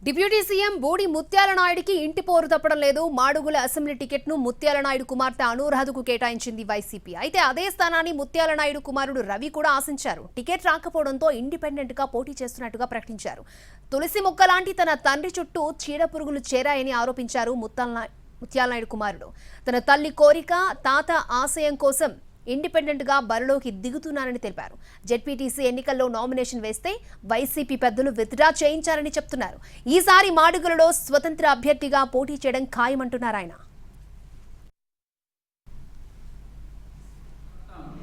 Deputy CM బోడి ముత్యాల నాయుడికి ఇంటి పోరు తప్పడం లేదు. మాడుగుల అసెంబ్లీ టికెట్ను ముత్యాల నాయుడు కుమార్తె అనురాధకు కేటాయించింది వైసీపీ. అయితే అదే స్థానాన్ని ముత్యాల నాయుడు కుమారుడు రవి కూడా ఆశించారు. టికెట్ రాకపోవడంతో ఇండిపెండెంట్ గా పోటీ చేస్తున్నట్టుగా ప్రకటించారు. తులసి మొక్క లాంటి తన తండ్రి చుట్టూ చీడపురుగులు చేరాయని ఆరోపించారు ముత్యాల నాయుడు కుమారుడు. తన తల్లి కోరిక, తాత ఆశయం కోసం ఇండిపెండెంట్ గా బరిలోకి దిగుతున్నారని తెలిపారు. జెడ్పీటీసీ ఎన్నికల్లో నామినేషన్ వేస్తే వైసీపీ పెద్దలు విత్డ్రా చేయించారని చెప్తున్నారు. ఈసారి మాడుగులలో స్వతంత్ర అభ్యర్థిగా పోటీ చేయడం ఖాయమంటున్నారు ఆయన.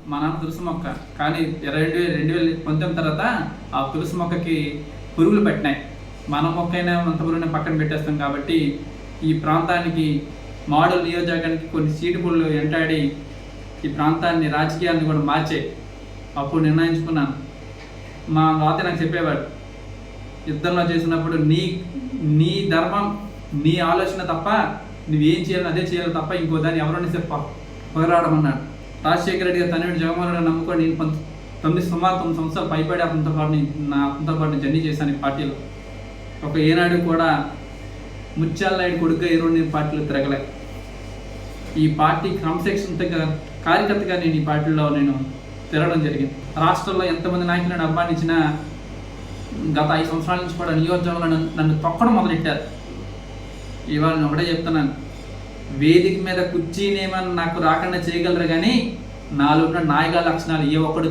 మా నాన్న తులసి మొక్క కానీ 2019 తర్వాత ఆ తులసి మొక్కకి పురుగులు పట్టినాయి. మన మొక్క అయినా అంత పురుగుని పక్కన పెట్టేస్తాం కాబట్టి ఈ ప్రాంతానికి మాడుగుల నియోజకవర్గానికి కొన్ని చీడపురుగులు వెంటాడి ఈ ప్రాంతాన్ని, రాజకీయాన్ని కూడా మార్చే అప్పుడు నిర్ణయించుకున్నాను. మా తాత నాకు చెప్పేవాడు, యుద్ధంలో చేసినప్పుడు నీ ధర్మం, నీ ఆలోచన తప్ప నువ్వేం చేయాలని అదే చేయాలి తప్ప ఇంకో దాన్ని ఎవరైనా పోరాడమన్నాడు. రాజశేఖర రెడ్డి గారు తనయుడు జగన్మోహన్ రెడ్డి నమ్ముకొని నేను సుమారు 9 సంవత్సరాలు పైపడి అతనితో పాటు జర్నీ చేశాను ఈ పార్టీలో. ఒక ఏనాడు కూడా ముత్యాల నాయుడు కొడుకుగా ఈ పార్టీలో తిరగలే. ఈ పార్టీ క్రమశిక్షణ కార్యకర్తగా నేను ఈ పార్టీలో తిరగడం జరిగింది. రాష్ట్రంలో ఎంతమంది నాయకులను అభిమానించినా గత 5 సంవత్సరాల నుంచి కూడా నియోజకవర్గంలో నన్ను తొక్కడం మొదలెట్టారు. ఇవాళ నేను ఒకటే చెప్తున్నాను, వేదిక మీద కుర్చీనేమని నాకు రాకుండా చేయగలరు కానీ నాలో ఉన్న నాయక లక్షణాలు ఏ ఒక్కడు